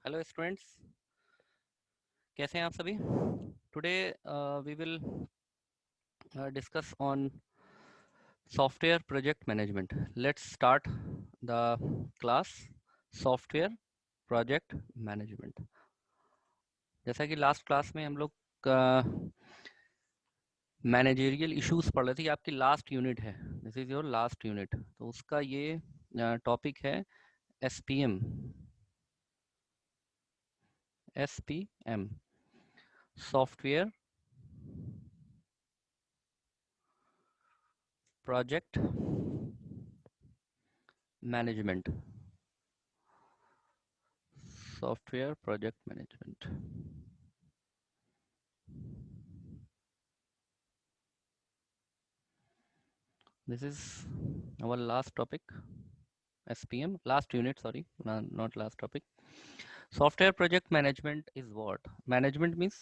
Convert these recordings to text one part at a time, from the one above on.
Hello students, कैसे हैं आप सभी। Today we will discuss on software project management. Let's start the class software project management. जैसा कि लास्ट क्लास में हम लोग मैनेजरियल इश्यूज पढ़ रहे थे। ये आपकी लास्ट यूनिट है, this is your last unit. तो उसका ये टॉपिक है SPM. SPM software project management. Software project management. This is our last topic, SPM, last unit, sorry, not last topic. Software project management is what? Management means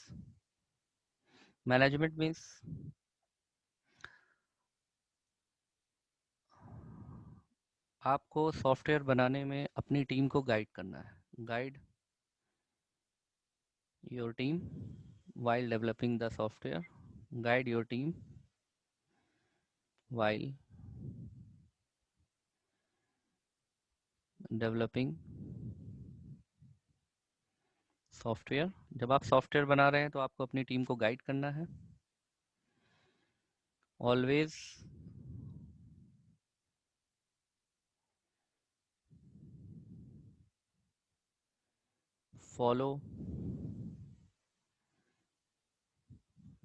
आपको software बनाने में अपनी team को guide करना है। Guide your team while developing the software. Guide your team while developing software. जब आप software बना रहे हैं तो आपको अपनी टीम को गाइड करना है। Always follow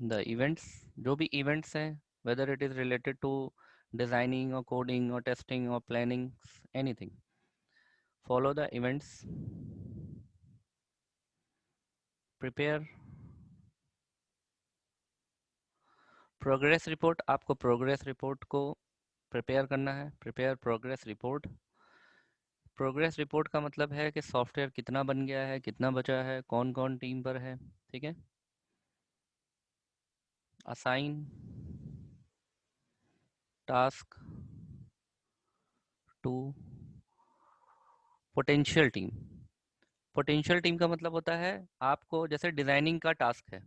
the events. जो भी इवेंट्स हैं, whether it is related to designing और कोडिंग और टेस्टिंग और planning, anything, follow the events. Prepare progress report. आपको प्रोग्रेस रिपोर्ट को प्रिपेयर करना है। Prepare progress report. Progress report का मतलब है कि सॉफ्टवेयर कितना बन गया है, कितना बचा है, कौन कौन टीम पर है। ठीक है। Assign task to potential team. Potential team का मतलब होता है, आपको जैसे डिजाइनिंग का टास्क है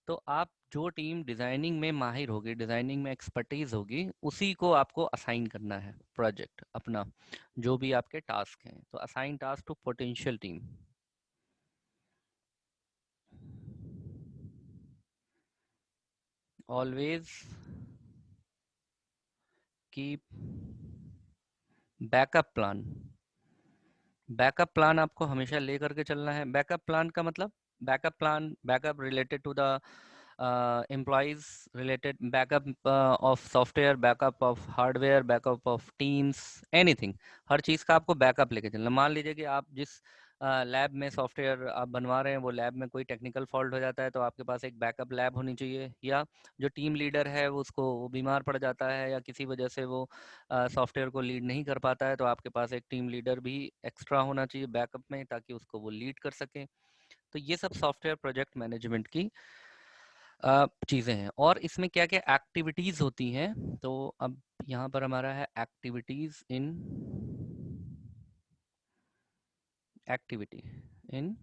तो आप जो टीम डिजाइनिंग में माहिर होगी, डिजाइनिंग में एक्सपर्टीज होगी, उसी को आपको असाइन करना है प्रोजेक्ट अपना, जो भी आपके टास्क हैं। तो assign task to potential team. Always keep backup plan. Backup plan आपको हमेशा लेकर के चलना है। बैकअप प्लान का मतलब, backup plan, backup related to the employees, related backup of software, backup of hardware, backup of teams, anything। हर चीज़ का आपको बैकअप लेके चलना। मान लीजिए कि आप जिस लैब में सॉफ्टवेयर आप बनवा रहे हैं, वो लैब में कोई टेक्निकल फॉल्ट हो जाता है तो आपके पास एक बैकअप लैब होनी चाहिए। या जो टीम लीडर है वो उसको वो बीमार पड़ जाता है या किसी वजह से वो सॉफ्टवेयर को लीड नहीं कर पाता है, तो आपके पास एक टीम लीडर भी एक्स्ट्रा होना चाहिए बैकअप में, ताकि उसको वो लीड कर सके। तो ये सब सॉफ्टवेयर प्रोजेक्ट मैनेजमेंट की चीज़ें हैं। और इसमें क्या क्या एक्टिविटीज़ होती हैं, तो अब यहाँ पर हमारा है activities in activity in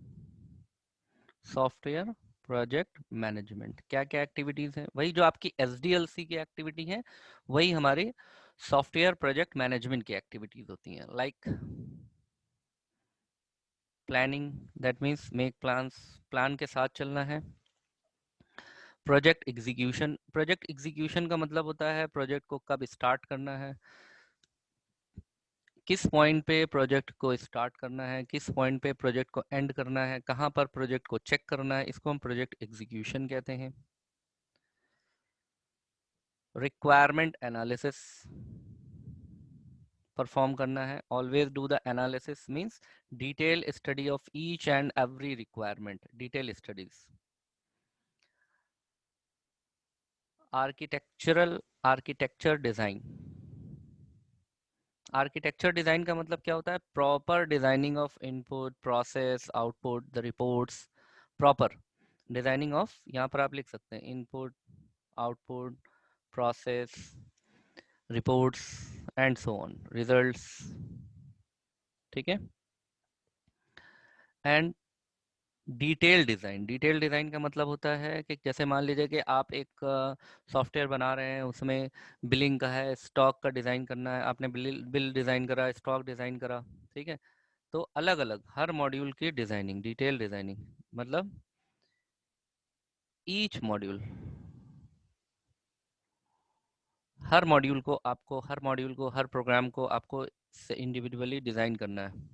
software project management. क्या क्या एक्टिविटीज़ हैं? वही जो आपकी SDLC की एक्टिविटी है, वही हमारी सॉफ्टवेयर प्रोजेक्ट मैनेजमेंट की एक्टिविटीज़ होती हैं। Like planning, that means make plans, plan के साथ चलना है। प्रोजेक्ट एग्जीक्यूशन, प्रोजेक्ट एग्जीक्यूशन का मतलब होता है प्रोजेक्ट को कब स्टार्ट करना है, किस पॉइंट पे प्रोजेक्ट को स्टार्ट करना है, किस पॉइंट पे प्रोजेक्ट को एंड करना है, कहाँ पर प्रोजेक्ट को चेक करना है, इसको हम प्रोजेक्ट एग्जीक्यूशन कहते हैं। रिक्वायरमेंट एनालिसिस परफॉर्म करना है। Always do the analysis means detail study of each and every requirement, detail studies. Architectural architecture design. Architecture design का मतलब क्या होता है? Proper designing of input, process, output, the reports. Proper designing of, यहाँ पर आप लिख सकते हैं input, output, process, reports and so on, results. ठीक है। And detail design. Detail design का मतलब होता है कि जैसे मान लीजिए कि आप एक सॉफ्टवेयर बना रहे हैं, उसमें बिलिंग का है, स्टॉक का डिज़ाइन करना है, आपने बिल बिल डिज़ाइन करा, स्टॉक डिज़ाइन करा, ठीक है। तो अलग अलग हर मॉड्यूल की डिज़ाइनिंग, डिटेल डिज़ाइनिंग मतलब ईच मॉड्यूल, हर मॉड्यूल को, हर प्रोग्राम को आपको इंडिविजुअली डिज़ाइन करना है।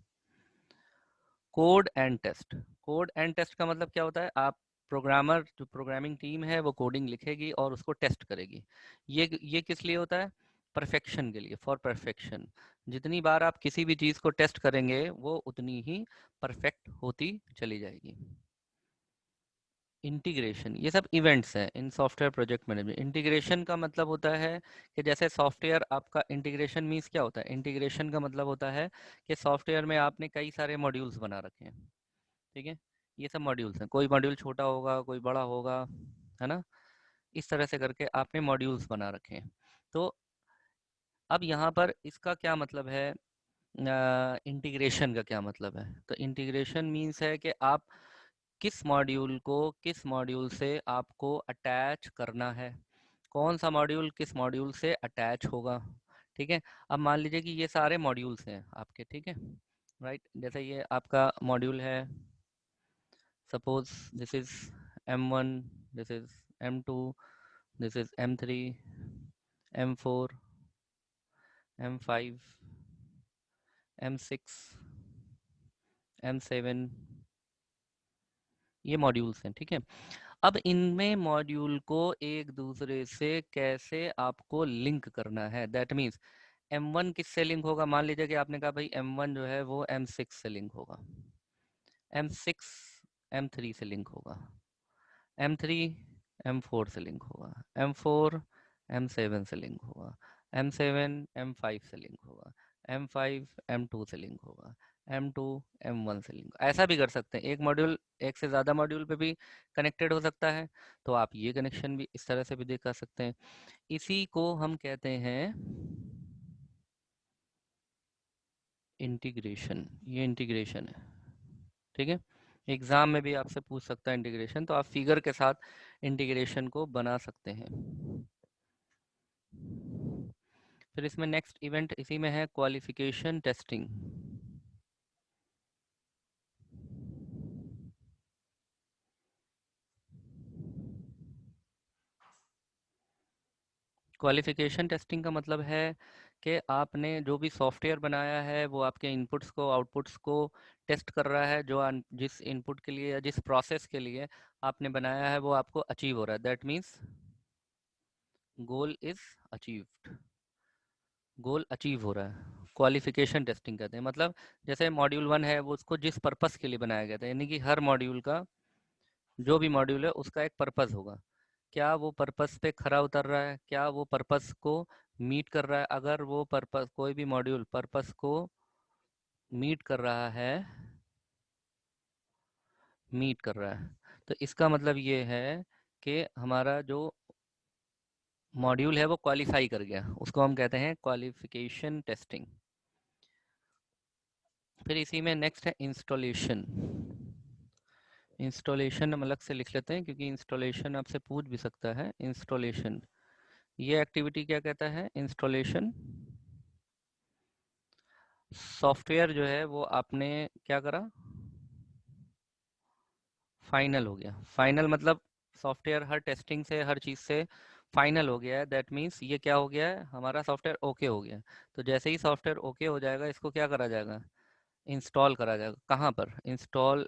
Code and test. Code and test का मतलब क्या होता है, आप प्रोग्रामर, जो प्रोग्रामिंग टीम है वो कोडिंग लिखेगी और उसको टेस्ट करेगी। ये किस लिए होता है? परफेक्शन के लिए, फॉर परफेक्शन। जितनी बार आप किसी भी चीज़ को टेस्ट करेंगे वो उतनी ही परफेक्ट होती चली जाएगी। इंटीग्रेशन, ये सब इवेंट्स हैं इन सॉफ्टवेयर प्रोजेक्ट मैनेजमेंट। इंटीग्रेशन का मतलब होता है कि जैसे सॉफ्टवेयर आपका, इंटीग्रेशन मीन्स क्या होता है? इंटीग्रेशन का मतलब होता है कि सॉफ्टवेयर में आपने कई सारे मॉड्यूल्स बना रखे हैं, ठीक है। ये सब मॉड्यूल्स हैं, कोई मॉड्यूल छोटा होगा, कोई बड़ा होगा, है ना। इस तरह से करके आपने मॉड्यूल्स बना रखे हैं। तो अब यहाँ पर इसका क्या मतलब है, इंटीग्रेशन का क्या मतलब है? तो इंटीग्रेशन मीन्स है कि आप किस मॉड्यूल को किस मॉड्यूल से आपको अटैच करना है, कौन सा मॉड्यूल किस मॉड्यूल से अटैच होगा, ठीक है। अब मान लीजिए कि ये सारे मॉड्यूल्स हैं आपके, ठीक है, राइट। जैसे ये आपका मॉड्यूल है, suppose this is M1, this is M2, this is M3, M4, M5, M6, M7, ये मॉड्यूल्स हैं, ठीक है। अब इनमें मॉड्यूल को एक दूसरे से कैसे आपको लिंक करना है, दैट मीन्स M1 किससे लिंक होगा? मान लीजिए कि आपने कहा भाई M1 जो है वो M6 से लिंक होगा, M6 M3 से लिंक होगा, M3 M4 से लिंक होगा, M4 M7 से लिंक होगा, M7 M5 से लिंक होगा, M5 M2 से लिंक होगा, M2 M1 से लिंक। ऐसा भी कर सकते हैं, एक मॉड्यूल एक से ज़्यादा मॉड्यूल पे भी कनेक्टेड हो सकता है, तो आप ये कनेक्शन भी इस तरह से भी दिखा सकते हैं। इसी को हम कहते हैं इंटीग्रेशन। ये इंटीग्रेशन है, ठीक है। एग्जाम में भी आपसे पूछ सकता है इंटीग्रेशन, तो आप फिगर के साथ इंटीग्रेशन को बना सकते हैं। फिर इसमें नेक्स्ट इवेंट इसी में है क्वालिफिकेशन टेस्टिंग। क्वालिफिकेशन टेस्टिंग का मतलब है कि आपने जो भी सॉफ्टवेयर बनाया है वो आपके इनपुट्स को, आउटपुट्स को टेस्ट कर रहा है, जो जिस इनपुट के लिए या जिस प्रोसेस के लिए आपने बनाया है वो आपको अचीव हो रहा है, that means goal is achieved, goal achieve हो रहा है, क्वालिफिकेशन टेस्टिंग कहते हैं। मतलब जैसे मॉड्यूल 1 है वो उसको जिस पर्पस के लिए बनाया गया था, यानी कि हर मॉड्यूल का, जो भी मॉड्यूल है उसका एक पर्पस होगा, क्या वो पर्पस पे खरा उतर रहा है, क्या वो पर्पस को मीट कर रहा है। अगर वो पर्पस, कोई भी मॉड्यूल पर्पस को मीट कर रहा है, मीट कर रहा है, तो इसका मतलब ये है कि हमारा जो मॉड्यूल है वो क्वालिफाई कर गया, उसको हम कहते हैं क्वालिफिकेशन टेस्टिंग। फिर इसी में नेक्स्ट है इंस्टॉलेशन। इंस्टॉलेशन हम अलग से लिख लेते हैं क्योंकि इंस्टॉलेशन आपसे पूछ भी सकता है। इंस्टॉलेशन, ये एक्टिविटी क्या कहता है? इंस्टॉलेशन, सॉफ्टवेयर जो है वो आपने क्या करा, फाइनल हो गया। फाइनल मतलब सॉफ्टवेयर हर टेस्टिंग से, हर चीज़ से फाइनल हो गया है, दैट मीन्स ये क्या हो गया है, हमारा सॉफ्टवेयर ओके हो गया। तो जैसे ही सॉफ्टवेयर ओके हो जाएगा, इसको क्या करा जाएगा, इंस्टॉल करा जाएगा। कहाँ पर? Install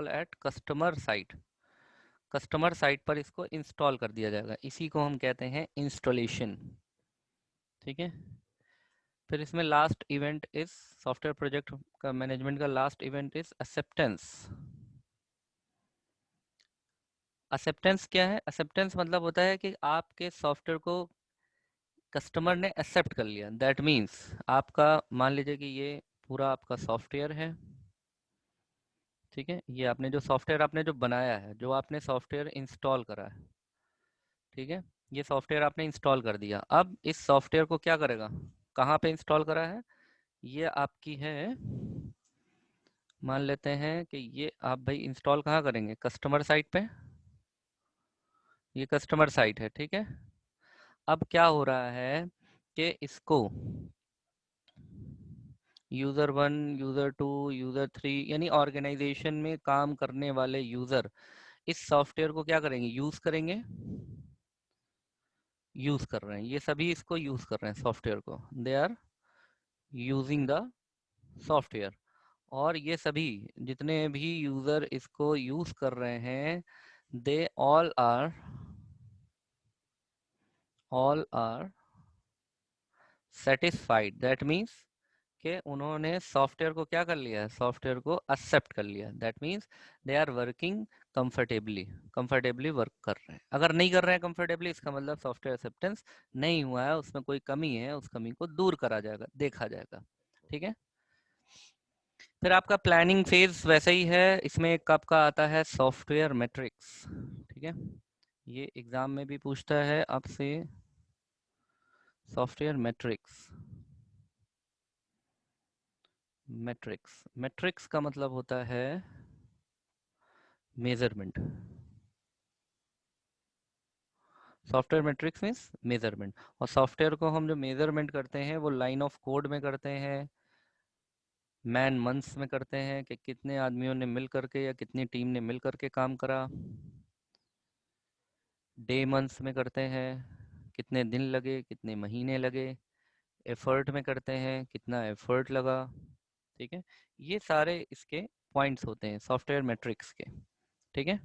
at customer site, customer site पर इसको इंस्टॉल कर दिया जाएगा, इसी को हम कहते हैं इंस्टॉलेशन, ठीक है। फिर इसमें last event is, software project का मैनेजमेंट का last event is acceptance. Acceptance क्या है? एक्सेप्टेंस मतलब होता है कि आपके सॉफ्टवेयर को कस्टमर ने एक्सेप्ट कर लिया, दैट मीन्स आपका, मान लीजिए कि ये पूरा आपका सॉफ्टवेयर है, ठीक है। ये आपने जो सॉफ्टवेयर आपने जो बनाया है, जो आपने सॉफ्टवेयर इंस्टॉल करा है, ठीक है, ये सॉफ्टवेयर आपने इंस्टॉल कर दिया। अब इस सॉफ्टवेयर को क्या करेगा कहाँ पे इंस्टॉल करा है? ये आपकी है, मान लेते हैं कि ये आप भाई इंस्टॉल कहाँ करेंगे? कस्टमर साइट पे। ये कस्टमर साइट है, ठीक है। अब क्या हो रहा है कि इसको यूज़र 1, यूज़र 2, यूज़र 3 यानी ऑर्गेनाइजेशन में काम करने वाले यूज़र इस सॉफ्टवेयर को क्या करेंगे? यूज़ करेंगे, यूज़ कर रहे हैं, ये सभी इसको यूज़ कर रहे हैं सॉफ्टवेयर को, they are using the software. और ये सभी जितने भी यूज़र इसको यूज़ कर रहे हैं, they all are satisfied, that means कि उन्होंने सॉफ्टवेयर को क्या कर लिया है? सॉफ्टवेयर को एक्सेप्ट कर लिया, that means they are working comfortably, comfortably work कर रहे हैं। अगर नहीं कर रहे हैं कंफर्टेबली, इसका मतलब सॉफ्टवेयर एक्सेप्टेंस नहीं हुआ है, उसमें कोई कमी है, उस कमी को दूर करा जाएगा, देखा जाएगा, ठीक है। फिर आपका प्लानिंग फेज वैसे ही है, इसमें एक आपका आता है सॉफ्टवेयर मैट्रिक्स, ठीक है। ये एग्जाम में भी पूछता है आपसे, सॉफ्टवेयर मैट्रिक्स। मैट्रिक्स, मैट्रिक्स का मतलब होता है measurement. Software matrix means measurement. और सॉफ्टवेयर को हम जो मेजरमेंट करते हैं वो लाइन ऑफ कोड में करते हैं, मैन मंथ्स में करते हैं कि कितने आदमियों ने मिल करके या कितनी टीम ने मिल करके काम करा, डे मंथ्स में करते हैं, कितने दिन लगे, कितने महीने लगे, एफर्ट में करते हैं, कितना एफर्ट लगा, ठीक है। ये सारे इसके पॉइंट्स होते हैं सॉफ्टवेयर मैट्रिक्स के, ठीक है।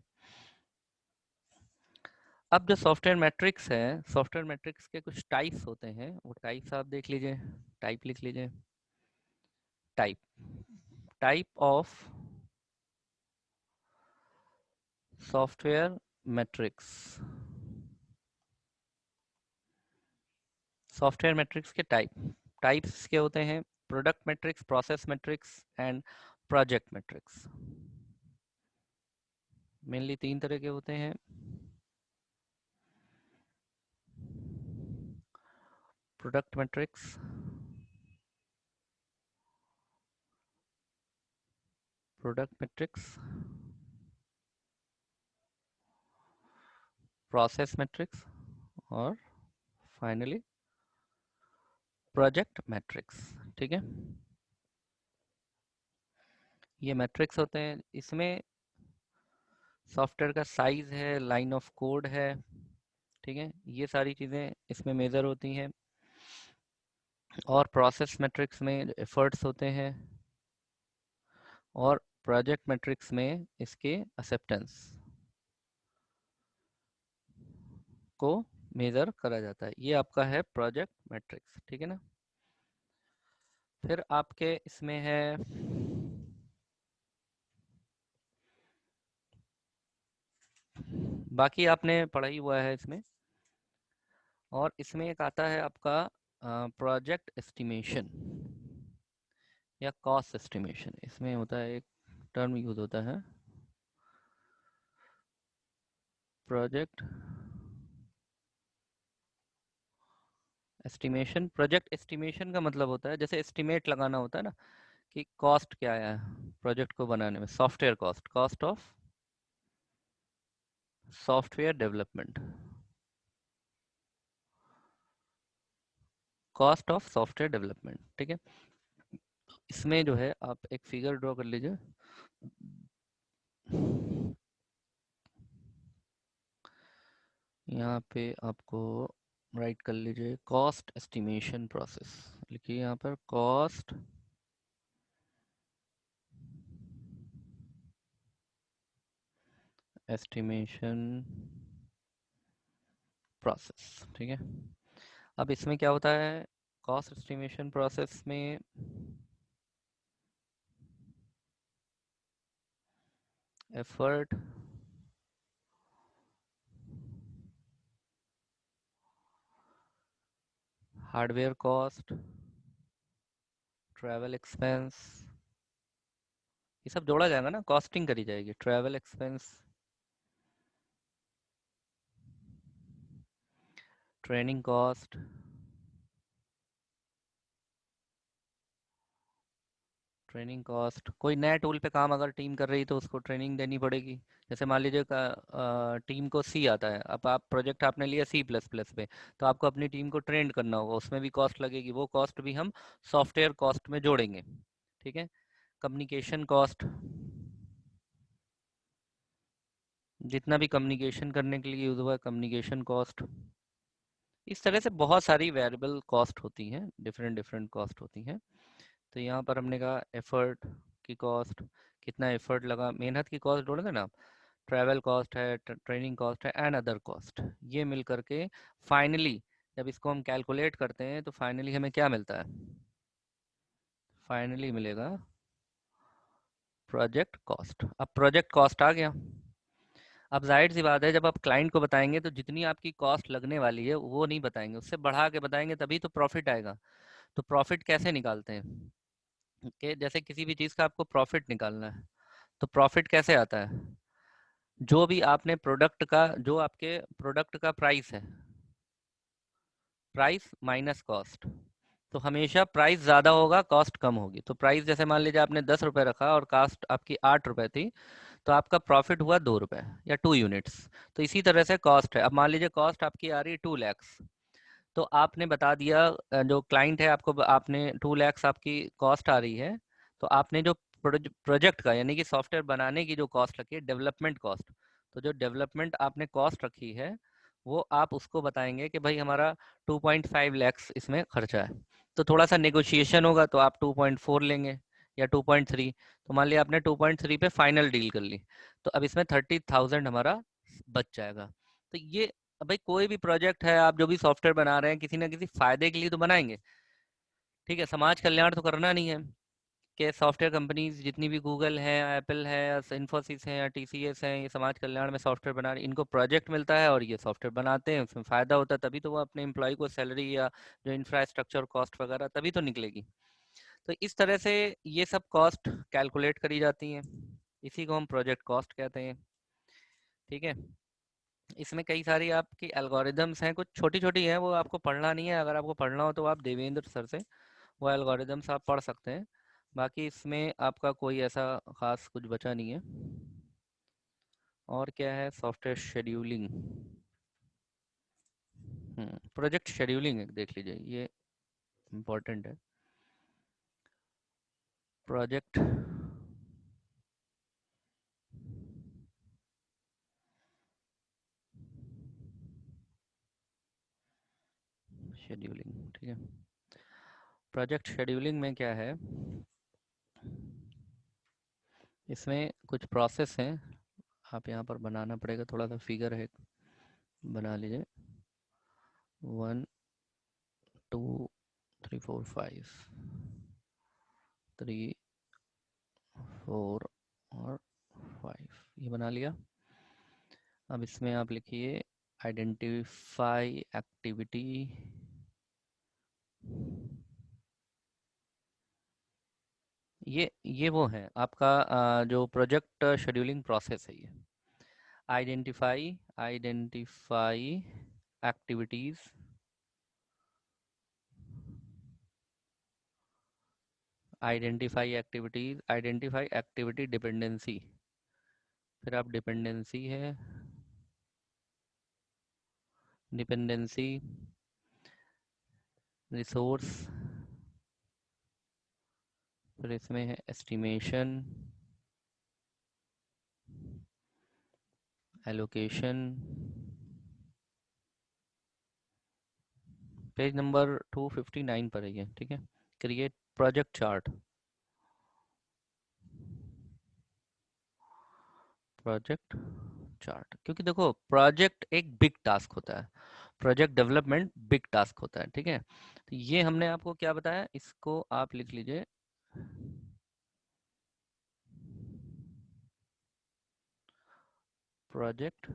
अब जो सॉफ्टवेयर मैट्रिक्स है, सॉफ्टवेयर मैट्रिक्स के कुछ टाइप्स होते हैं, वो टाइप्स आप देख लीजिए, टाइप लिख लीजिए। Type, type of software matrix. Software matrix के टाइप्स के होते हैं product matrix, process matrix and project matrix. Mainly तीन तरह के होते हैं, product matrix, product matrix, process matrix और फाइनली प्रोजेक्ट मैट्रिक्स, ठीक है। ये मैट्रिक्स होते हैं, इसमें सॉफ्टवेयर का साइज है, लाइन ऑफ कोड है, ठीक है, ये सारी चीज़ें इसमें मेजर होती हैं। और प्रोसेस मैट्रिक्स में एफर्ट्स होते हैं, और प्रोजेक्ट मैट्रिक्स में इसके एक्सेप्टेंस को मेजर करा जाता है। ये आपका है प्रोजेक्ट मैट्रिक्स, ठीक है ना। फिर आपके इसमें है बाकी आपने पढ़ा ही हुआ है इसमें। और इसमें एक आता है आपका प्रोजेक्ट एस्टिमेशन या कॉस्ट एस्टिमेशन। इसमें होता है, एक टर्म यूज होता है प्रोजेक्ट एस्टिमेशन। प्रोजेक्ट एस्टिमेशन का मतलब होता है, जैसे एस्टिमेट लगाना होता है ना कि कॉस्ट क्या है प्रोजेक्ट को बनाने में, software cost, cost of software development, cost of software development, ठीक है। इसमें जो है आप एक फिगर ड्रॉ कर लीजिए, यहाँ पे आपको राइट कर लीजिए कॉस्ट एस्टिमेशन प्रोसेस, लिखिए यहाँ पर कॉस्ट एस्टिमेशन प्रोसेस, ठीक है। अब इसमें क्या होता है, कॉस्ट एस्टिमेशन प्रोसेस में effort, hardware cost, travel expense, ये सब जोड़ा जाएगा ना, कॉस्टिंग करी जाएगी, travel expense, training cost, training cost, कोई नया टूल पे काम अगर टीम कर रही है तो उसको ट्रेनिंग देनी पड़ेगी। जैसे मान लीजिए टीम को सी आता है, अब आप प्रोजेक्ट आपने लिया C++ पे, तो आपको अपनी टीम को ट्रेंड करना होगा, उसमें भी कॉस्ट लगेगी, वो कॉस्ट भी हम सॉफ्टवेयर कॉस्ट में जोड़ेंगे। ठीक है। कम्युनिकेशन कॉस्ट, जितना भी कम्युनिकेशन करने के लिए यूज हुआ है, कम्युनिकेशन कॉस्ट। इस तरह से बहुत सारी वेरिएबल कॉस्ट होती हैं, डिफरेंट डिफरेंट कॉस्ट होती हैं। तो यहाँ पर हमने कहा एफर्ट की कॉस्ट, कितना एफर्ट लगा, मेहनत की कॉस्ट जोड़ोगे ना आप, ट्रैवल कॉस्ट है, ट्रेनिंग कॉस्ट है एंड अदर कॉस्ट, ये मिल करके फाइनली जब इसको हम कैलकुलेट करते हैं तो फाइनली हमें क्या मिलता है, फाइनली मिलेगा प्रोजेक्ट कॉस्ट। अब प्रोजेक्ट कॉस्ट आ गया। अब जाहिर सी बात है, जब आप क्लाइंट को बताएंगे तो जितनी आपकी कॉस्ट लगने वाली है वो नहीं बताएंगे, उससे बढ़ा के बताएंगे, तभी तो प्रॉफिट आएगा। तो प्रॉफिट कैसे निकालते हैं कि जैसे किसी भी चीज़ का आपको प्रॉफिट निकालना है, तो प्रॉफिट कैसे आता है, जो भी आपने प्रोडक्ट का, जो आपके प्रोडक्ट का प्राइस है, प्राइस माइनस कॉस्ट, तो हमेशा प्राइस ज़्यादा होगा, कॉस्ट कम होगी। तो प्राइस जैसे मान लीजिए आपने 10 रुपये रखा और कास्ट आपकी 8 रुपये थी, तो आपका प्रॉफिट हुआ 2 रुपये या 2 यूनिट्स। तो इसी तरह से कॉस्ट है। अब मान लीजिए कॉस्ट आपकी आ रही है 2 lakhs, तो आपने बता दिया, जो क्लाइंट है आपको, आपने 2 lakhs आपकी कॉस्ट आ रही है, तो आपने जो प्रोजेक्ट का यानी कि सॉफ्टवेयर बनाने की जो कॉस्ट रखी है, डेवलपमेंट कॉस्ट, तो जो डेवलपमेंट आपने कॉस्ट रखी है वो आप उसको बताएंगे कि भाई हमारा 2.5 lakhs इसमें खर्चा है। तो थोड़ा सा नेगोशिएशन होगा तो आप 2.4 लेंगे या 2.3। तो मान लिया आपने 2.3 पे फाइनल डील कर ली, तो अब इसमें 30,000 हमारा बच जाएगा। तो ये, अब भाई कोई भी प्रोजेक्ट है, आप जो भी सॉफ्टवेयर बना रहे हैं, किसी ना किसी फायदे के लिए तो बनाएंगे। ठीक है, समाज कल्याण तो करना नहीं है कि सॉफ्टवेयर कंपनीज जितनी भी गूगल है, एप्पल है, इन्फोसिस है या TCS है, ये समाज कल्याण में सॉफ्टवेयर बना रहे हैं, इनको प्रोजेक्ट मिलता है और ये सॉफ्टवेयर बनाते हैं, उसमें फ़ायदा होता है, तभी तो वो अपने एम्प्लॉय को सैलरी या जो इंफ्रास्ट्रक्चर कॉस्ट वगैरह तभी तो निकलेगी। तो इस तरह से ये सब कॉस्ट कैलकुलेट करी जाती हैं, इसी को हम प्रोजेक्ट कॉस्ट कहते हैं। ठीक है। इसमें कई सारी आपकी एल्गोरिदम्स हैं, कुछ छोटी छोटी हैं, वो आपको पढ़ना नहीं है, अगर आपको पढ़ना हो तो आप देवेंद्र सर से वो एल्गोरिदम्स आप पढ़ सकते हैं। बाकी इसमें आपका कोई ऐसा खास कुछ बचा नहीं है। और क्या है, सॉफ्टवेयर शेड्यूलिंग, प्रोजेक्ट शेड्यूलिंग देख लीजिए, ये इम्पोर्टेंट है। प्रोजेक्ट शेड्यूलिंग, ठीक है। प्रोजेक्ट शेड्यूलिंग में क्या है, इसमें कुछ प्रोसेस हैं, आप यहाँ पर बनाना पड़ेगा, थोड़ा सा फिगर है, बना लीजिए। 1 2 3 4 5, 3 4 और 5, ये बना लिया। अब इसमें आप लिखिए आइडेंटिफाई एक्टिविटी, ये वो है आपका जो प्रोजेक्ट शेड्यूलिंग प्रोसेस है, ये identify, identify activities, identify activities, identify activity dependency, फिर आप डिपेंडेंसी है, डिपेंडेंसी, रिसोर्स, फिर इसमें है एस्टिमेशन, एलोकेशन। पेज नंबर 259 पर है ये, ठीक है। Create project chart, project chart, क्योंकि देखो प्रोजेक्ट एक बिग टास्क होता है, प्रोजेक्ट डेवलपमेंट बिग टास्क होता है, ठीक है। तो ये हमने आपको क्या बताया, इसको आप लिख लीजिए, project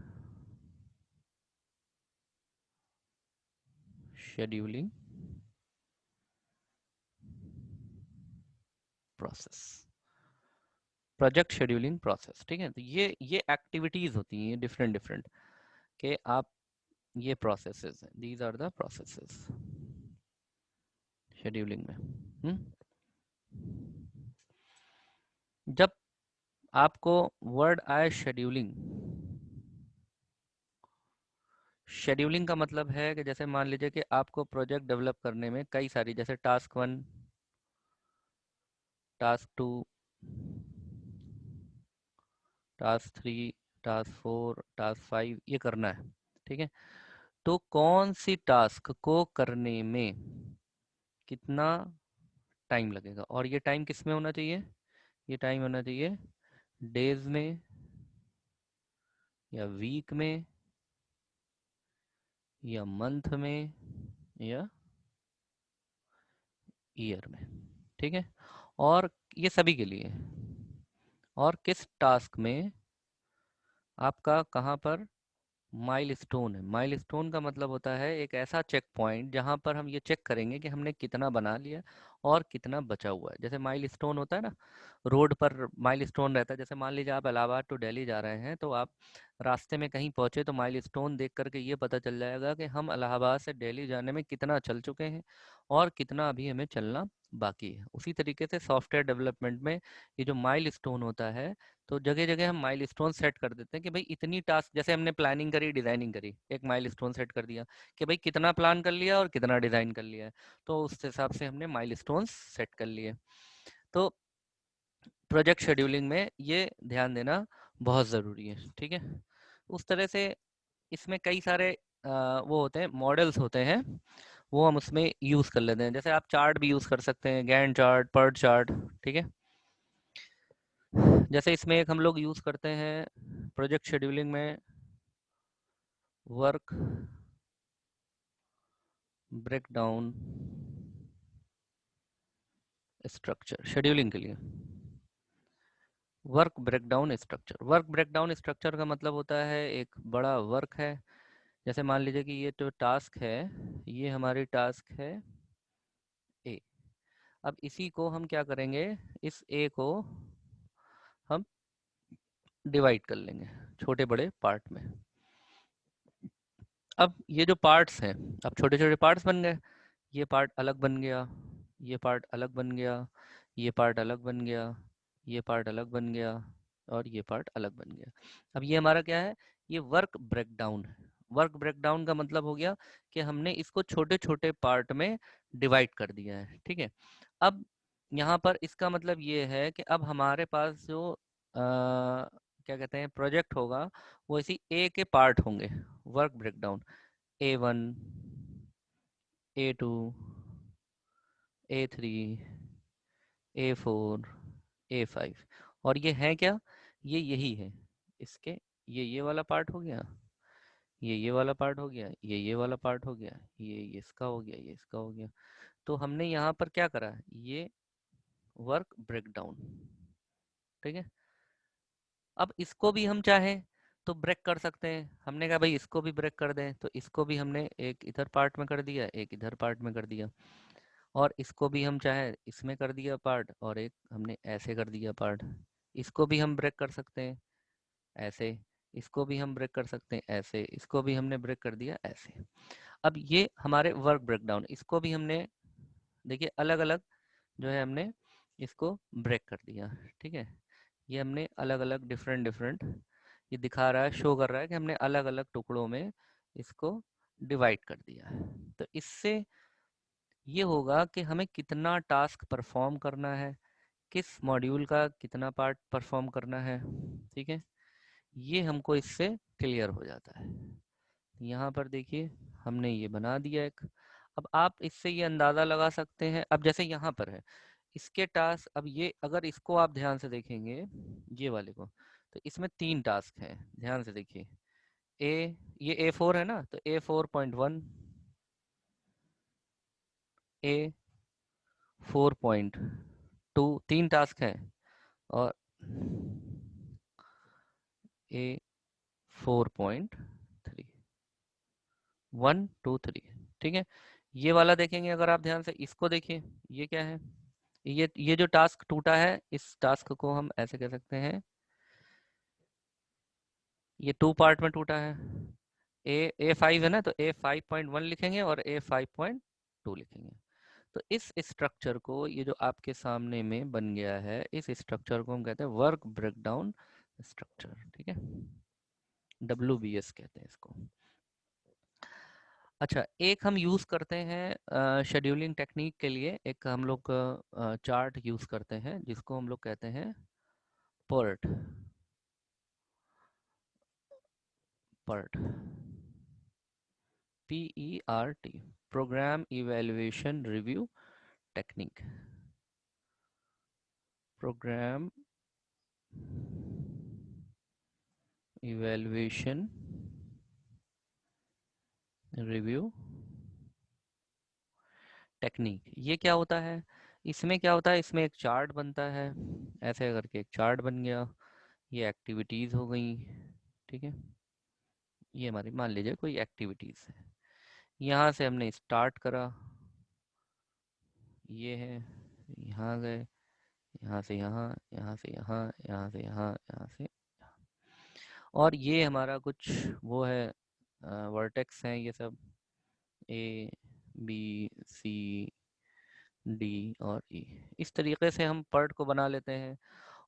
scheduling process, project scheduling process, ठीक है। तो ये एक्टिविटीज होती हैं डिफरेंट डिफरेंट, के आप, ये प्रोसेसेस हैं, these are the processes scheduling में। आपको वर्ड आए शेड्यूलिंग। शेड्यूलिंग का मतलब है कि जैसे मान लीजिए कि आपको प्रोजेक्ट डेवलप करने में कई सारी, जैसे task 1, task 2, task 3, task 4, task 5 ये करना है, ठीक है। तो कौन सी टास्क को करने में कितना टाइम लगेगा, और ये टाइम किस में होना चाहिए, ये टाइम होना चाहिए डेज में या वीक में या मंथ में या ईयर में, ठीक है। और ये सभी के लिए, और किस टास्क में आपका कहाँ पर माइलस्टोन है। माइलस्टोन का मतलब होता है एक ऐसा चेक पॉइंट जहाँ पर हम ये चेक करेंगे कि हमने कितना बना लिया और कितना बचा हुआ है। जैसे माइलस्टोन होता है ना, रोड पर माइलस्टोन रहता है। जैसे मान लीजिए आप इलाहाबाद टू दिल्ली जा रहे हैं, तो आप रास्ते में कहीं पहुंचे तो माइलस्टोन देख करके ये पता चल जाएगा कि हम इलाहाबाद से दिल्ली जाने में कितना चल चुके हैं और कितना अभी हमें चलना बाकी है। उसी तरीके से सॉफ्टवेयर डेवलपमेंट में ये जो माइलस्टोन होता है, तो जगह जगह हम माइलस्टोन सेट कर देते हैं कि भाई इतनी टास्क, जैसे हमने प्लानिंग करी, डिजाइनिंग करी, एक माइलस्टोन सेट कर दिया कि भाई कितना प्लान कर लिया और कितना डिजाइन कर लिया है, तो उस हिसाब से हमने माइलस्टोन सेट कर लिए। तो प्रोजेक्ट शेड्यूलिंग में ये ध्यान देना बहुत ज़रूरी है, ठीक है। उस तरह से इसमें कई सारे वो होते हैं, मॉडल्स होते हैं, वो हम उसमें यूज़ कर लेते हैं। जैसे आप चार्ट भी यूज़ कर सकते हैं, गैंट चार्ट, पर्ट चार्ट, ठीक है। जैसे इसमें एक हम लोग यूज़ करते हैं प्रोजेक्ट शेड्यूलिंग में, वर्क ब्रेकडाउन स्ट्रक्चर, शेड्यूलिंग के लिए work breakdown structure. Work breakdown structure का मतलब होता है एक बड़ा वर्क है। जैसे मान लीजिए कि ये जो टास्क है, ये हमारी टास्क है ए। अब इसी को हम क्या करेंगे, इस ए को हम डिवाइड कर लेंगे छोटे बड़े पार्ट में। अब ये जो पार्ट्स हैं, अब छोटे छोटे पार्ट्स बन गए, ये पार्ट अलग बन गया, ये पार्ट अलग बन गया, ये पार्ट अलग बन गया, ये पार्ट अलग बन गया, और ये पार्ट अलग बन गया। अब ये हमारा क्या है, ये वर्क ब्रेकडाउन है। वर्क ब्रेकडाउन का मतलब हो गया कि हमने इसको छोटे छोटे पार्ट में डिवाइड कर दिया है, ठीक है। अब यहाँ पर इसका मतलब ये है कि अब हमारे पास जो क्या कहते हैं प्रोजेक्ट होगा, वो इसी ए के पार्ट होंगे। Work breakdown A1, A2, A3, A4, A5, और ये है क्या, ये यही है इसके, ये वाला पार्ट हो गया, ये वाला पार्ट हो गया, ये वाला पार्ट हो गया, ये इसका हो गया, ये इसका हो गया। तो हमने यहाँ पर क्या करा, ये वर्क ब्रेकडाउन, ठीक है। अब इसको भी हम चाहें तो ब्रेक कर सकते हैं। हमने कहा भाई इसको भी ब्रेक कर दें, तो इसको भी हमने एक इधर पार्ट में कर दिया, एक इधर पार्ट में कर दिया, और इसको भी हम चाहे इसमें कर दिया पार्ट, और एक हमने ऐसे कर दिया पार्ट। इसको भी हम ब्रेक कर सकते हैं ऐसे, इसको भी हम ब्रेक कर सकते हैं ऐसे, इसको भी हमने ब्रेक कर दिया ऐसे। अब ये हमारे वर्क ब्रेकडाउन, इसको भी हमने देखिए अलग अलग जो है हमने इसको ब्रेक कर दिया, ठीक है। ये हमने अलग अलग डिफरेंट डिफरेंट ये दिखा रहा है, शो कर रहा है कि हमने अलग अलग टुकड़ों में इसको डिवाइड कर दिया है। तो इससे ये होगा कि हमें कितना टास्क परफॉर्म करना है, किस मॉड्यूल का कितना पार्ट परफॉर्म करना है, ठीक है। ये हमको इससे क्लियर हो जाता है। यहाँ पर देखिए हमने ये बना दिया एक। अब आप इससे ये अंदाज़ा लगा सकते हैं, अब जैसे यहाँ पर है इसके टास्क, अब ये अगर इसको आप ध्यान से देखेंगे ये वाले को, तो इसमें 3 टास्क हैं, ध्यान से देखिए। ए, ये A4 है ना, तो A4.1, A4.2, 3 टास्क हैं, और A4.3, 1, 2, 3, ठीक है। ये वाला देखेंगे अगर आप ध्यान से, इसको देखिए, ये क्या है, ये जो टास्क टूटा है, इस टास्क को हम ऐसे कह सकते हैं, ये 2 पार्ट में टूटा है। A5 है ना, तो A5.1 लिखेंगे और A5.2 लिखेंगे। तो इस स्ट्रक्चर को, ये जो आपके सामने में बन गया है, इस स्ट्रक्चर को हम कहते हैं वर्क ब्रेकडाउन स्ट्रक्चर। ठीक है, WBS कहते हैं इसको। अच्छा, एक हम यूज़ करते हैं शेड्यूलिंग टेक्निक के लिए, एक हम लोग चार्ट यूज़ करते हैं जिसको हम लोग कहते हैं PERT। PERT, PERT, program evaluation review technique. Program evaluation review technique. ये क्या होता है? इसमें क्या होता है, इसमें एक चार्ट बनता है, ऐसे करके एक चार्ट बन गया, ये एक्टिविटीज़ हो गई। ठीक है, ये हमारी मान लीजिए कोई एक्टिविटीज़ है, यहाँ से हमने स्टार्ट करा, ये है, यहाँ गए, यहाँ से यहाँ, यहाँ से यहाँ, यहाँ से यहाँ, यहाँ से यहाँ। और ये हमारा कुछ वो है, वर्टेक्स हैं ये सब, A B C D और E। इस तरीके से हम पर्ट को बना लेते हैं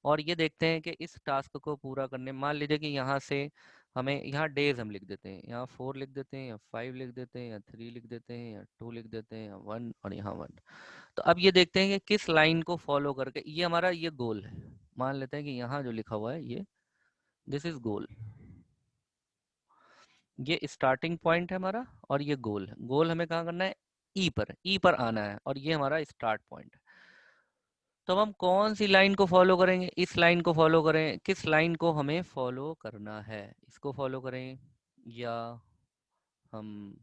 और ये देखते हैं कि इस टास्क को पूरा करने, मान लीजिए कि यहाँ से हमें, यहाँ डेज हम लिख देते हैं, यहाँ 4 लिख देते हैं, या 5 लिख देते हैं, या 3 लिख देते हैं, या 2 लिख देते हैं, या 1, और यहाँ 1। तो अब ये देखते हैं कि किस लाइन को फॉलो करके, ये हमारा ये गोल है, मान लेते हैं कि यहाँ जो लिखा हुआ है ये दिस इज गोल, ये स्टार्टिंग पॉइंट है हमारा, और ये गोल है। गोल हमें कहाँ करना है? ई पर आना है, और ये हमारा स्टार्ट पॉइंट है। तो अब हम कौन सी लाइन को फॉलो करेंगे? इस लाइन को फॉलो करें। किस लाइन को हमें फॉलो करना है? इसको फॉलो करें, या हम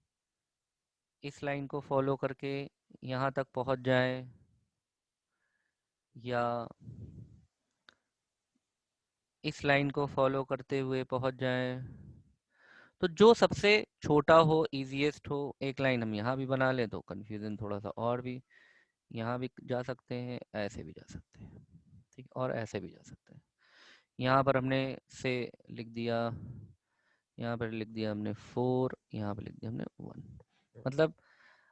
इस लाइन को फॉलो करके यहाँ तक पहुँच जाएं, या इस लाइन को फॉलो करते हुए पहुँच जाएं? तो जो सबसे छोटा हो, इजीएस्ट हो, एक लाइन हम यहाँ भी बना लें तो कन्फ्यूजन थोड़ा सा और भी, यहाँ भी जा सकते हैं, ऐसे भी जा सकते हैं, ठीक, और ऐसे भी जा सकते हैं। यहाँ पर हमने से लिख दिया, यहाँ पर लिख दिया हमने 4, यहाँ पर लिख दिया हमने 1, मतलब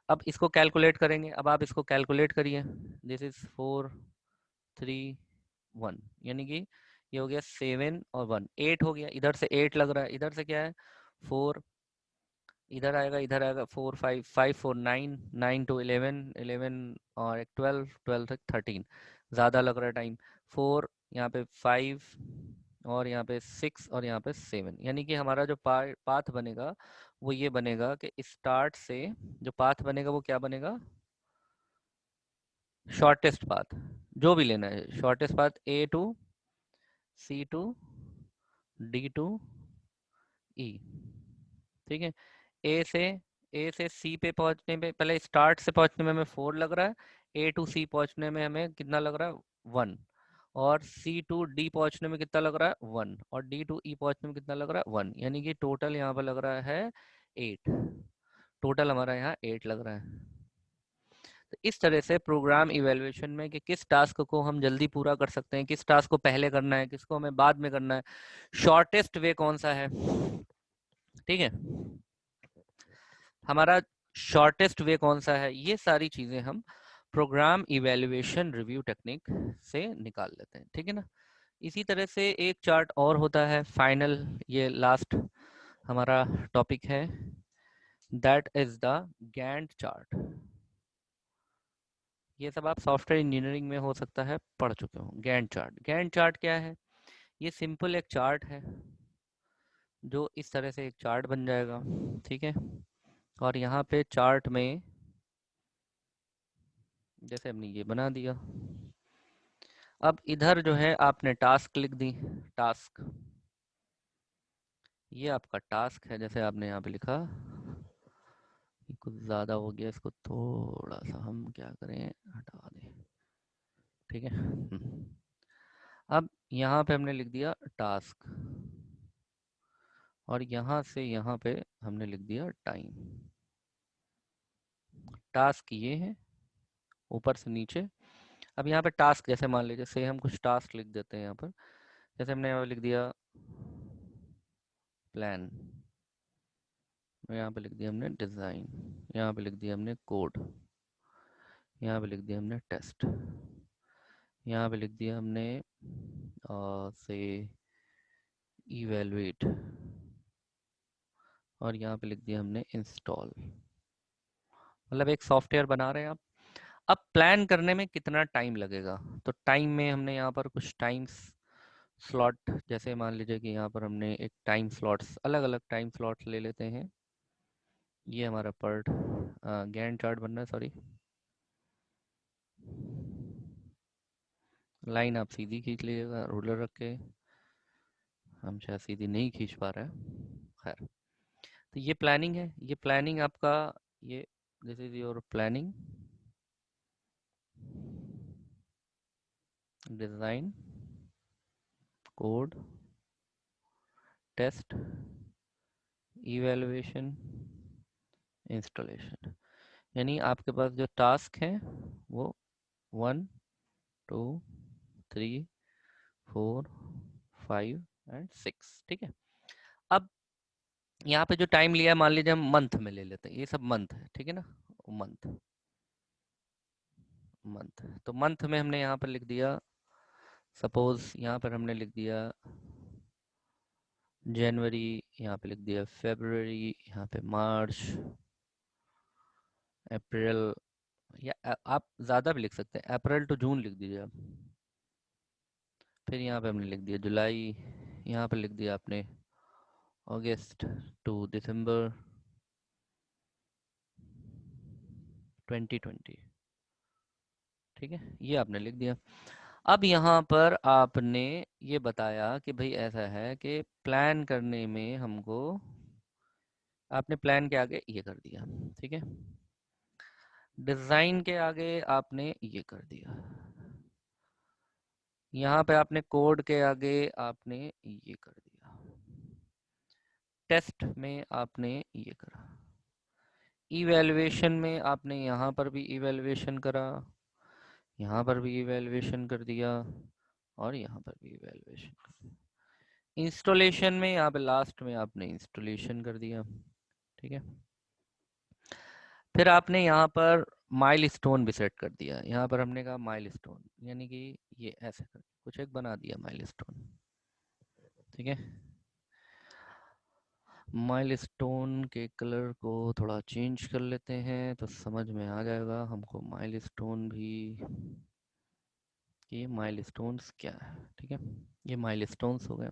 अब इसको कैलकुलेट करेंगे। अब आप इसको कैलकुलेट करिए, दिस इज 4 3 1, यानी कि ये हो गया 7 और 1, 8 हो गया। इधर से 8 लग रहा है, इधर से क्या है 4, इधर आएगा, इधर आएगा 4 5 5 4 9 9 to 11 11 और एक 12 12 तक 13, ज़्यादा लग रहा है टाइम। 4, यहाँ पे 5, और यहाँ पे 6, और यहाँ पे 7, यानी कि हमारा जो पाथ बनेगा वो ये बनेगा कि स्टार्ट से जो पाथ बनेगा वो क्या बनेगा? शॉर्टेस्ट पाथ, जो भी लेना है, shortest path A to C to D to E। ठीक है, ए से सी पे पहुंचने में, पहले स्टार्ट से पहुंचने में हमें 4 लग रहा है, A to C पहुंचने में हमें कितना लग रहा है? 1, और C to D पहुंचने में कितना लग रहा है? 1, और D to E पहुंचने में कितना लग रहा है? 1, यानी कि टोटल यहाँ पर लग रहा है 8। टोटल हमारा यहाँ 8 लग रहा है। तो इस तरह से प्रोग्राम इवैल्यूएशन में कि किस टास्क को हम जल्दी पूरा कर सकते हैं, किस टास्क को पहले करना है, किसको हमें बाद में करना है, शॉर्टेस्ट वे कौन सा है, ठीक है, हमारा शॉर्टेस्ट वे कौन सा है, ये सारी चीजें हम प्रोग्राम इवैल्यूएशन रिव्यू टेक्निक से निकाल लेते हैं। ठीक है ना। इसी तरह से एक चार्ट और होता है फाइनल, ये लास्ट हमारा टॉपिक है, that is the Gantt chart. ये सब आप सॉफ्टवेयर इंजीनियरिंग में हो सकता है पढ़ चुके हो। गैंट चार्ट, गैंट चार्ट क्या है? ये सिंपल एक चार्ट है, जो इस तरह से एक चार्ट बन जाएगा, ठीक है। और यहाँ पे चार्ट में जैसे हमने ये बना दिया, अब इधर जो है आपने टास्क लिख दी, टास्क, ये आपका टास्क है, जैसे आपने यहाँ पे लिखा, ये कुछ ज़्यादा हो गया, इसको थोड़ा सा हम क्या करें, हटा दें, ठीक है। अब यहाँ पे हमने लिख दिया टास्क, और यहाँ से यहाँ पे हमने लिख दिया टाइम। टास्क ये है ऊपर से नीचे। अब यहाँ पे टास्क, जैसे मान लीजिए से हम कुछ टास्क लिख देते हैं यहाँ पर, जैसे हमने यहाँ पे लिख दिया प्लान, यहाँ पे लिख दिया हमने डिज़ाइन, यहाँ पे लिख दिया हमने कोड, यहाँ पे लिख दिया हमने टेस्ट, यहाँ पे लिख दिया हमने से इवेलुएट, और यहाँ पे लिख दिया हमने इंस्टॉल। मतलब एक सॉफ्टवेयर बना रहे हैं आप। अब प्लान करने में कितना टाइम लगेगा, तो टाइम में हमने यहाँ पर कुछ टाइम्स स्लॉट, जैसे मान लीजिए कि यहाँ पर हमने एक टाइम स्लॉट्स, अलग अलग टाइम स्लॉट्स ले लेते हैं। ये हमारा पर्ट गैंट चार्ट बनना है, सॉरी। लाइन आप सीधी खींच लीजिएगा रूलर रख के, हम शायद सीधी नहीं खींच पा रहे हैं, खैर। तो ये प्लानिंग है, ये प्लानिंग आपका, ये this is your planning, design, code, test, evaluation, installation. यानी आपके पास जो टास्क हैं वो 1 2 3 4 5 एंड 6, ठीक है। अब यहाँ पे जो टाइम लिया है, मान लीजिए हम मंथ में ले लेते हैं, ये सब मंथ है, ठीक है ना। मंथ, मंथ, तो मंथ में हमने यहाँ पर लिख दिया, सपोज यहाँ पर हमने लिख दिया जनवरी, यहाँ पे लिख दिया फरवरी, यहाँ पे मार्च, अप्रैल, या आप ज़्यादा भी लिख सकते हैं, अप्रैल टू जून लिख दीजिए आप। फिर यहाँ पे हमने लिख दिया जुलाई, यहाँ पे लिख दिया आपने अगस्त टू दिसंबर 2020, ठीक है, ये आपने लिख दिया। अब यहाँ पर आपने ये बताया कि भाई ऐसा है कि प्लान करने में हमको, आपने प्लान के आगे ये कर दिया, ठीक है। डिज़ाइन के आगे आपने ये कर दिया, यहाँ पे आपने कोड के आगे आपने ये कर दिया, टेस्ट में आपने ये करा, इवैल्यूएशन में आपने यहाँ पर भी इवैल्यूएशन करा, यहाँ पर भी इवैल्यूएशन कर दिया, और यहाँ पर भी इवैल्यूएशन कर दिया। इंस्टॉलेशन में यहाँ पे लास्ट में आपने इंस्टॉलेशन कर दिया, ठीक है। फिर आपने यहाँ पर माइलस्टोन भी सेट कर दिया, यहाँ पर हमने कहा माइलस्टोन, यानी कि ये ऐसे कर कुछ एक बना दिया माइलस्टोन, ठीक है। माइलस्टोन के कलर को थोड़ा चेंज कर लेते हैं तो समझ में आ जाएगा हमको माइलस्टोन भी, ये माइलस्टोन्स क्या है, ठीक है। ये माइलस्टोन्स हो गए।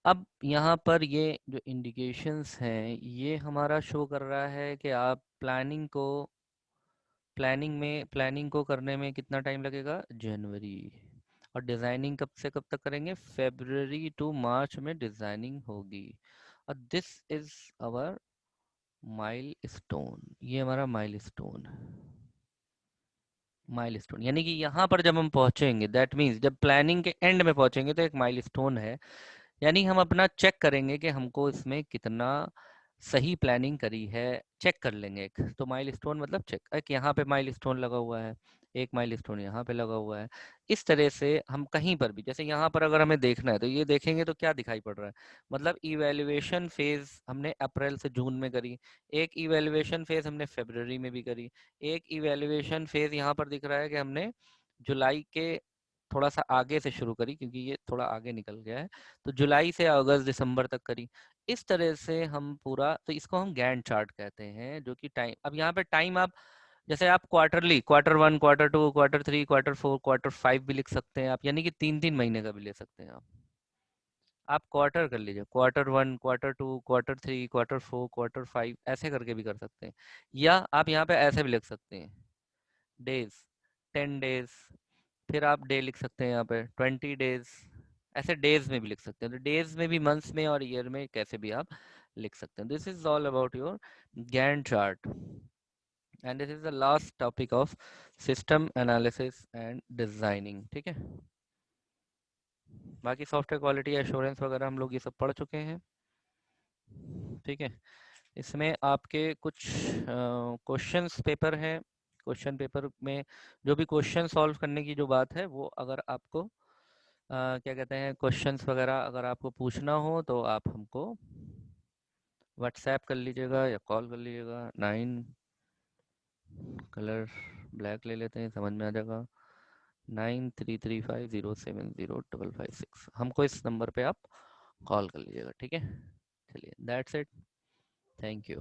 अब यहाँ पर ये जो इंडिकेशंस हैं ये हमारा शो कर रहा है कि आप प्लानिंग को करने में कितना टाइम लगेगा, जनवरी। और डिज़ाइनिंग कब से कब तक करेंगे, फेब्रुअरी टू मार्च में डिज़ाइनिंग होगी। और दिस इज आवर माइलस्टोन, ये हमारा माइलस्टोन, माइलस्टोन यानी कि यहाँ पर जब हम पहुंचेंगे, दैट मीन्स जब प्लानिंग के एंड में पहुंचेंगे तो एक माइलस्टोन है, यानी हम अपना चेक करेंगे कि हमको इसमें कितना सही प्लानिंग करी है, चेक कर लेंगे। एक तो माइलस्टोन मतलब चेक, एक यहाँ पे माइलस्टोन लगा हुआ है, एक माइलस्टोन यहाँ पे लगा हुआ है। इस तरह से हम कहीं पर भी, जैसे यहाँ पर अगर हमें देखना है तो ये देखेंगे तो क्या दिखाई पड़ रहा है, मतलब इवेल्युएशन फेज हमने अप्रैल से जून में करी, एक इवेल्युएशन फेज हमने फरवरी में भी करी, एक इवेल्युएशन फेज यहाँ पर दिख रहा है कि हमने जुलाई के थोड़ा सा आगे से शुरू करी, क्योंकि ये थोड़ा आगे निकल गया है, तो जुलाई से अगस्त दिसंबर तक करी। इस तरह से हम पूरा, तो इसको हम गैंट चार्ट कहते हैं, जो कि टाइम, अब यहाँ पे टाइम आप, जैसे आप quarterly, Q1 Q2 Q3 Q4 Q5 भी लिख सकते हैं आप, यानी कि 3 3 महीने का भी ले सकते हैं आप क्वार्टर कर लीजिए, Q1 Q2 Q3 Q4 Q5 ऐसे करके भी कर सकते हैं, या आप यहाँ पे ऐसे भी लिख सकते हैं, डेज, 10 डेज, फिर आप डे लिख सकते हैं यहाँ पे 20 डेज, ऐसे डेज में भी लिख सकते हैं, तो डेज में भी, मंथ्स में और ईयर में कैसे भी आप लिख सकते हैं। This is all about your Gantt chart, and this is the last topic of system analysis and designing, ठीक है। बाकी सॉफ्टवेयर क्वालिटी एश्योरेंस वगैरह हम लोग ये सब पढ़ चुके हैं, ठीक है। इसमें आपके कुछ क्वेश्चंस पेपर हैं, क्वेश्चन पेपर में जो भी क्वेश्चन सॉल्व करने की जो बात है, वो अगर आपको क्या कहते हैं, क्वेश्चंस वगैरह अगर आपको पूछना हो तो आप हमको व्हाट्सएप कर लीजिएगा या कॉल कर लीजिएगा, 9 कलर ब्लैक ले लेते हैं, समझ में आ जाएगा। 9335070556 हमको इस नंबर पे आप कॉल कर लीजिएगा, ठीक है। चलिए दैट्स इट, थैंक यू।